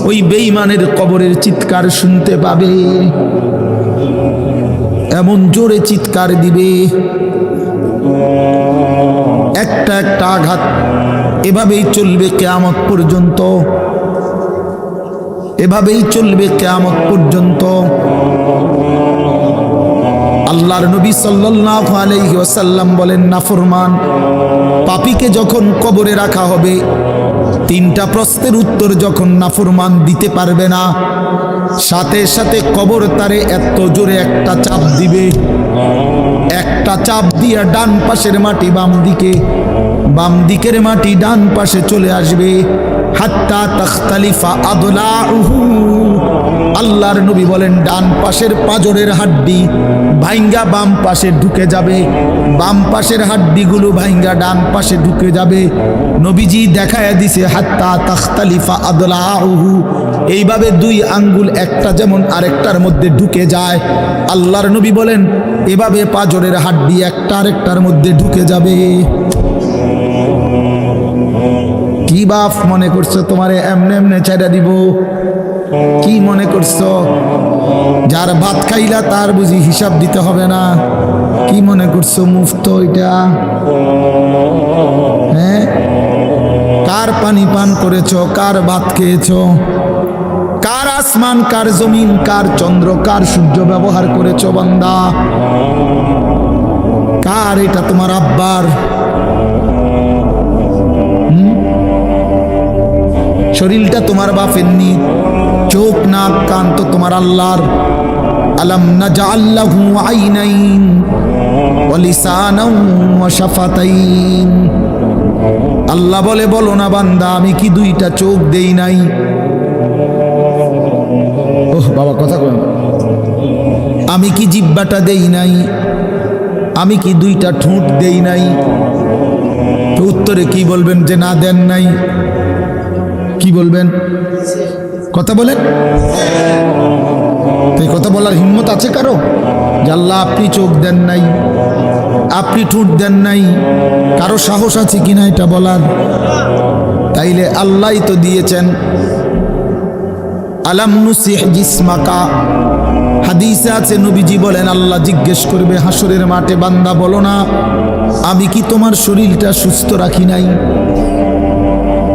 ওই বেঈমানের কবরের চিৎকার শুনতে পাবে, এমন জোরে চিৎকার দিবে। একটা একটা আঘাত এভাবেই চলবে কিয়ামত পর্যন্ত, এভাবেই চলবে কিয়ামত পর্যন্ত। আল্লাহর নবী সাল্লাল্লাহু আলাইহি ওয়াসাল্লাম বলেন নাফরমান পাপীকে যখন কবরে রাখা হবে, তিনটা প্রশ্নের উত্তর যখন নাফরমান দিতে পারবে না, সাথে সাথে কবর তারে এত জোরে একটা চাপ দিবে, একটা চাপ দিয়ে ডান পাশের মাটি বাম দিকে, বাম দিকের মাটি ডান পাশে চলে আসবে। হাত্তা তাখতালিফা আদলাউহু, আল্লাহর নবী বলেন ডান পাশের পাঁজরের হাড্ডি ভাইঙ্গা বাম পাশে ঢুকে যাবে, বাম পাশের হাড্ডিগুলো ভাইঙ্গা ডান পাশে ঢুকে যাবে। নবীজি দেখায় দিছে হাত্তা তাখতালিফা আদলাউহু, এইভাবে দুই আঙ্গুল একটা যেমন আরেকটার মধ্যে ঢুকে যায়, আল্লাহর নবী বলেন এভাবে পাঁজরের হাড্ডি একটা আরেকটার মধ্যে ঢুকে যাবে। কি বাপ মনে করছো তোমারে এমনে এমনে ছেড়ে দিব? কি মনে করছো যার ভাত খাইলা তার বুঝি হিসাব দিতে হবে না? কি মনে করছো মুফত এটা? হ্যাঁ, কার পানি পান করেছো, কার ভাত খেয়েছো, কার আসমান, কার জমিন, কার চন্দ্র, কার সূর্য ব্যবহার করেছো বান্দা? কার এটা? তোমার আব্বার? শরীরটা তোমার বাপের নি, চোখ নাক কান তো তোমার আল্লাহর। আলাম নাজআল লাহু আইনাইন ওয়া লিসানাও ওয়া শাফাতাইন। আল্লাহ বলে বলো না বান্দা আমি কি দুইটা চোখ দেই নাই? ওহ বাবা কথা কই, আমি কি জিহ্বাটা দেই নাই? আমি কি দুইটা ঠোঁট দেই নাই? তো উত্তরে কি বলবেন যে না দেন নাই? কি বলবেন? কথা বলেন। এই কথা বলার হিম্মত আছে কারো যে আল্লাহ আপনি চোখ দেন নাই, আপনি ঠোঁট দেন নাই? কারো সাহস আছে কিনা এটা বলার? তাইলে আল্লাহই তো দিয়েছেন। আলাম নুসিহ জিসমাকা, হাদিসে আছে নবীজি বলেন আল্লাহ জিজ্ঞেস করবে হাসরের মাঠে, বান্দা বলো না আমি কি তোমার শরীরটা সুস্থ রাখি নাই?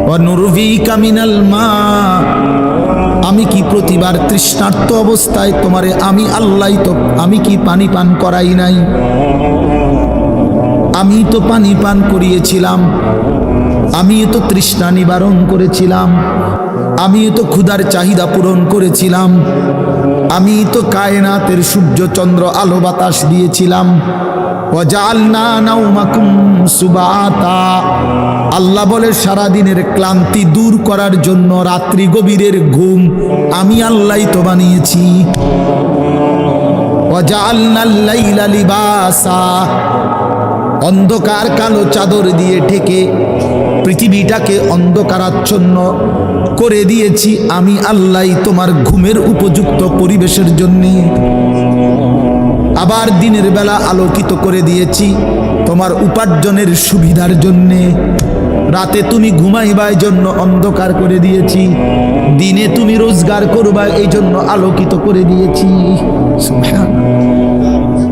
ওয়ানুরভিকা মিনাল মা, আমি কি প্রতিবার তৃষ্ণার্ত অবস্থায় তোমারে আমি আল্লাহ তো আমি কি পানি পান করাই নাই? আমি তো পানি পান করিয়েছিলাম, আমি তো তৃষ্ণা নিবারণ করেছিলাম, আমি তো ক্ষুধার চাহিদা পূরণ করেছিলাম, আমি তো কায়নাতের সূর্য চন্দ্র আলো বাতাস দিয়েছিলাম। ওয়াজআলনা নাওমাকুম সুবাতা, আল্লাহ বলে সারাদিনের ক্লান্তি দূর করার জন্য রাত্রি গভীরের ঘুম আমি আল্লাহই তো বানিয়েছি। ওয়াজআলনাল লাইলা লিবাসা, অন্ধকার কালো চাদর দিয়ে ঢেকে পৃথিবীটাকে অন্ধকারাচ্ছন্ন করে দিয়েছি আমি আল্লাহই তোমার ঘুমের উপযুক্ত পরিবেশের জন্যে। আবার দিনের বেলা আলোকিত করে দিয়েছি তোমার উপার্জনের সুবিধার জন্যে। রাতে তুমি ঘুমাইবা এই জন্য অন্ধকার করে দিয়েছি, দিনে তুমি রোজগার করবা এই জন্য আলোকিত করে দিয়েছি।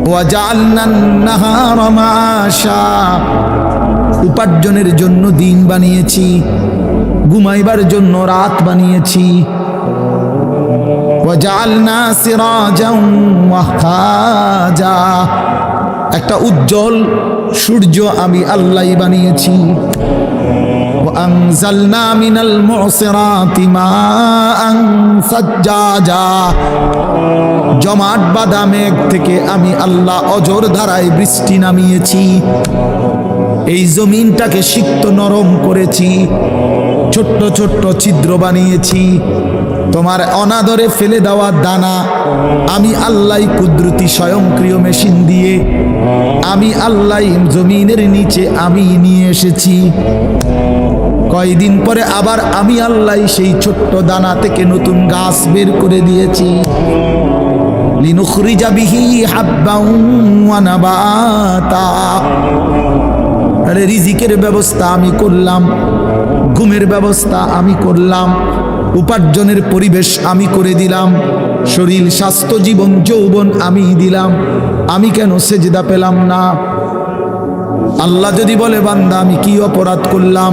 ওয়াজআলনান-নাহারা মাআশা, উপার্জনের জন্য দিন বানিয়েছি, ঘুমাইবার জন্য রাত বানিয়েছি। ওয়াজআলনা সিরাজান ওয়াহাজা, একটা উজ্জ্বল সূর্য আমি আল্লাহ বানিয়েছি। ওয়ানজালনা মিনাল মুসিরাতি মাআন সাজ্জাজা, জমাট বাঁধা মেঘ থেকে আমি আল্লাহ অঝোর ধারায় বৃষ্টি নামিয়েছি। এই জমিনটাকে সিক্ত নরম করেছি, ছোট্ট ছোট্ট ছিদ্র বানিয়েছি। তোমার অনাদরে ফেলে দেওয়া দানা আমি আল্লাহ কুদরতি স্বয়ংক্রিয় মেশিন দিয়ে আমি আল্লাহ জমিনের নিচে আমি নিয়ে এসেছি। কয়দিন পরে আবার আমি আল্লাহ সেই ছোট্ট দানা থেকে নতুন গাছ বের করে দিয়েছি। লিনুখরিজা বিহি হাব্বান ওয়া নাবাতা, আরে রিজিকের ব্যবস্থা আমি করলাম, ঘুমের ব্যবস্থা আমি করলাম, উপার্জনের পরিবেশ আমি করে দিলাম, শরীর স্বাস্থ্য জীবন যৌবন আমি দিলাম। আমি কেন সেজদা পেলাম না? আল্লাহ যদি বলে বান্দা আমি কি অপরাধ করলাম,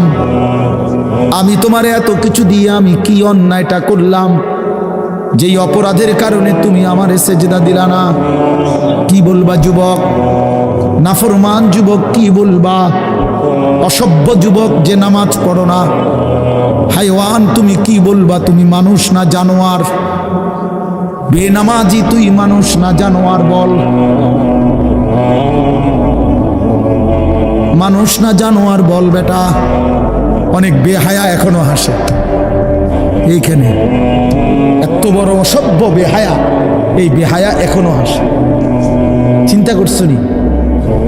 আমি তোমার এত কিছু দিয়ে আমি কি অন্যায়টা করলাম যেই অপরাধের কারণে তুমি আমারে সেজদা দিলা না? কি বলবা যুবক? নাফরমান যুবক কি বলবা? অসভ্য যুবক যে নামাজ পড়ো না, হাইওয়ান তুমি কি বলবা? তুমি মানুষ না জানোয়ার? বেনামাজি তুই মানুষ না জানোয়ার? বল, মানুষ না জানোয়ার? বল বেটা। অনেক বেহায়া এখনো হাসে এইখানে, এত বড় অসভ্য বেহায়া, এই বেহায়া এখনো হাসে। চিন্তা করছো নি?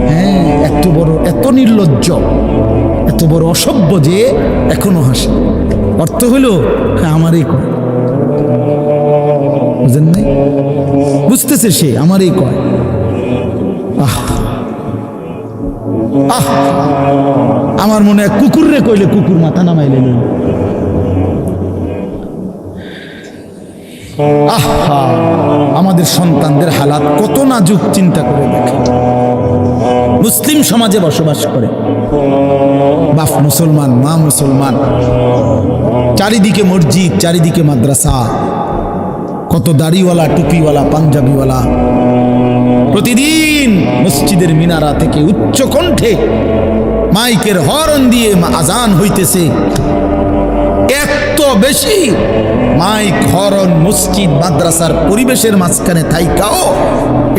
হ্যাঁ, এত বড়, এত নির্লজ্জ, এত বড় অসভ্য যে এখনো হাসে। অর্থ হইল আমারই কয়, বুঝেন নাই? বুঝতেছে সে আমারই কয়। আহ আহ, আমার মনে হয় কুকুর রে কইলে কুকুর মাথা নামাইলে। আহা, আমাদের সন্তানদের হালাত কত নাজুক, চিন্তা করে দেখে। মুসলিম সমাজে বসবাস করে, বাপ মুসলমান, মা মুসলমান, চারিদিকে মসজিদ, চারিদিকে মাদ্রাসা, কত দাড়িওয়ালা, টুপিওয়ালা, পাঞ্জাবিওয়ালা। প্রতিদিন মসজিদের মিনারা থেকে উচ্চ কণ্ঠে মাইকের হর্ন দিয়ে আজান হইতেছে। এত বেশি মাইক, হর্ন, মসজিদ, মাদ্রাসার পরিবেশের মাঝখানে থাইকাও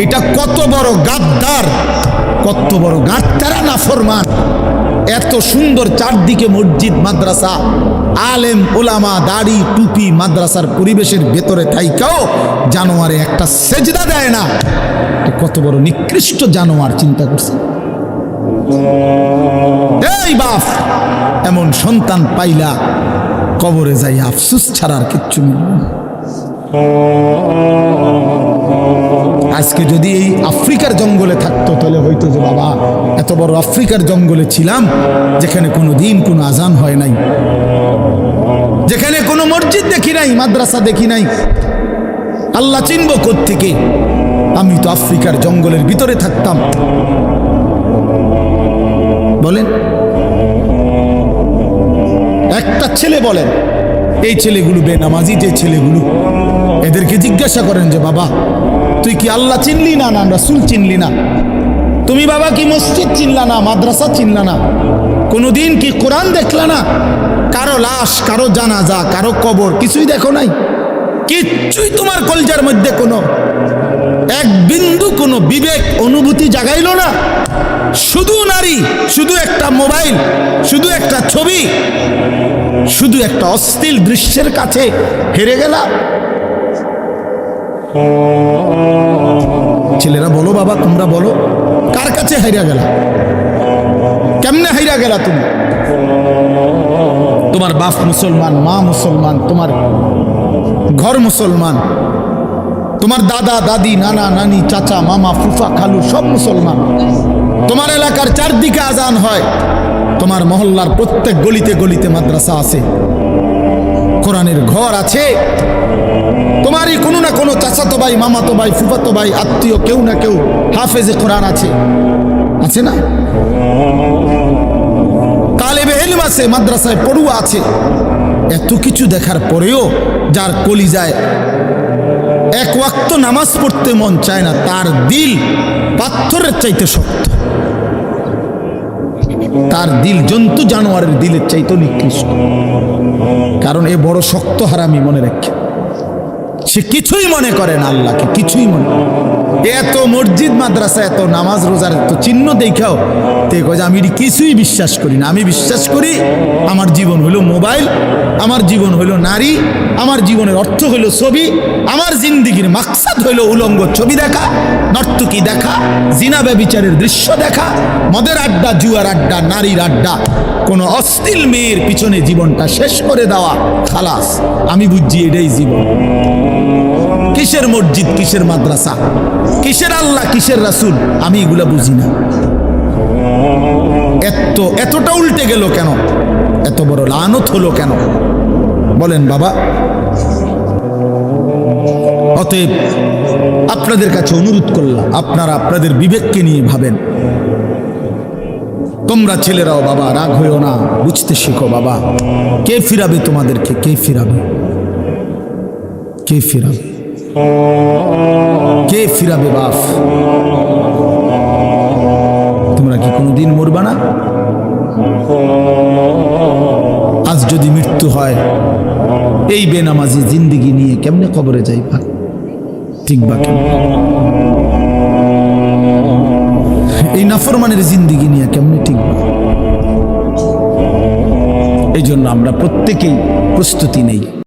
এটা কত বড় গাদ্দার, কত বড় গাদ্দারা নাফরমান। এত সুন্দর চারদিকে মসজিদ, মাদ্রাসা, আলেম ওলামা, দাড়ি, টুপি, মাদ্রাসার পরিবেশের ভেতরে থাইকাও জানোয়ারে একটা সেজদা দেয় না। কত বড় নিকৃষ্ট জানোয়ার, চিন্তা করছে। এই বাপ, এমন সন্তান পাইলা কবরে যাই আফসোস ছাড়া আর কিচ্ছু নেই। আজকে যদি এই আফ্রিকার জঙ্গলে থাকতো তাহলে হয়তো যে বাবা এত বড় আফ্রিকার জঙ্গলে ছিলাম যেখানে কোনো দিন কোনো আজান হয় নাই, যেখানে কোনো মসজিদ দেখি নাই, মাদ্রাসা দেখি নাই, আল্লাহ চিনব কোত্থেকে? আমি তো আফ্রিকার জঙ্গলের ভিতরে থাকতাম। বলেন, একটা ছেলে বলেন, এই ছেলেগুলো বেনামাজি যে ছেলেগুলো, এদেরকে জিজ্ঞাসা করেন যে বাবা তুই কি আল্লাহ চিনলি না, না রাসূল চিনলি না? তুমি বাবা কি মসজিদ চিনলা না, মাদ্রাসা চিনলা না? কোনোদিন কি কোরআন দেখলা না? কারো লাশ, কারো জানাজা, কারো কবর কিছুই দেখো নাই? কিচ্ছুই তোমার কলজার মধ্যে কোনো এক বিন্দু কোনো বিবেক অনুভূতি জাগাইলো না? শুধু নারী, শুধু একটা মোবাইল, শুধু একটা ছবি, শুধু একটা অশ্লীল দৃশ্যের কাছে হেরে গেলা। ছেলেরা বলো বাবা, তোমরা বলো, কার কাছে হাইরা গেলা? কেমনে হাইরা গেলা তুমি? তোমার বাপ মুসলমান, মা মুসলমান, তোমার ঘর মুসলমান, তোমার দাদা দাদি, নানা নানি, চাচা মামা, ফুফা খালু সব মুসলমান। তোমার এলাকার চারদিকে আজান হয়, তোমার মহল্লার প্রত্যেক গলিতে গলিতে মাদ্রাসা আছে, কোরআনের ঘর আছে। তোমারই কোনো না কোনো চাচাতো ভাই, মামাতো ভাই, ফুফাতো ভাই, আত্মীয় কেউ না কেউ হাফেজে কোরআন আছে, আছে না? তালেবে ইলম আছে, মাদ্রাসায় পড়ুয়া আছে। এত কিছু দেখার পরেও যার কলিজায় এক ওয়াক্ত নামাজ পড়তে মন চায় না, তার দিল পাথরের চাইতে শক্ত, তার দিল জন্তু জানোয়ারের দিলের চাইতে নিকৃষ্ট। কারণ এ বড় শক্ত হারামি, মনে রাখে। সে কিছুই মনে করে না আল্লাহকে, কিছুই মনে। এত মসজিদ মাদ্রাসা, এত নামাজ রোজার এত চিহ্ন দেখাও তে কয় যে আমি কিছুই বিশ্বাস করি না। আমি বিশ্বাস করি আমার জীবন হইল মোবাইল, আমার জীবন হইল নারী, আমার জীবনের অর্থ হইল ছবি, আমার জিন্দিগির মাকসাদ হইল উলঙ্গ ছবি দেখা, নর্তকী দেখা, জিনা ব্যভিচারের দৃশ্য দেখা, মদের আড্ডা, জুয়ার আড্ডা, নারীর আড্ডা, কোন অশ্লীল মেয়ের পিছনে জীবনটা শেষ করে দেওয়া। খালাস, আমি বুঝছি এটাই জীবন। কিসের মসজিদ, কিসের মাদ্রাসা, কিসের আল্লাহ, কিসের রাসূল, আমি এগুলা বুঝি না। এতটা উল্টে গেল কেন? এত বড় লানত হলো কেন? বলেন বাবা। অতএব আপনাদের কাছে অনুরোধ করলাম, আপনারা আপনাদের বিবেককে নিয়ে ভাবেন। তোমরা ছেলেরাও বাবা রাগ হইও না, বুঝতে শিখো বাবা। কে ফিরাবে তোমাদেরকে? কে ফিরাবে? কে ফিরাবে? কে ফিরাবে বাপ? তোমরা কি কোনোদিন মরবা না? আজ যদি মৃত্যু হয়, এই বেনামাজি জিন্দিগি নিয়ে কেমনে কবরে যাইবা? ঠিক বা কেমন? এই নাফরমানের জিন্দিগি নিয়ে কেমনে টিকবা? এই জন্য আমরা প্রত্যেকেই প্রস্তুতি নেই।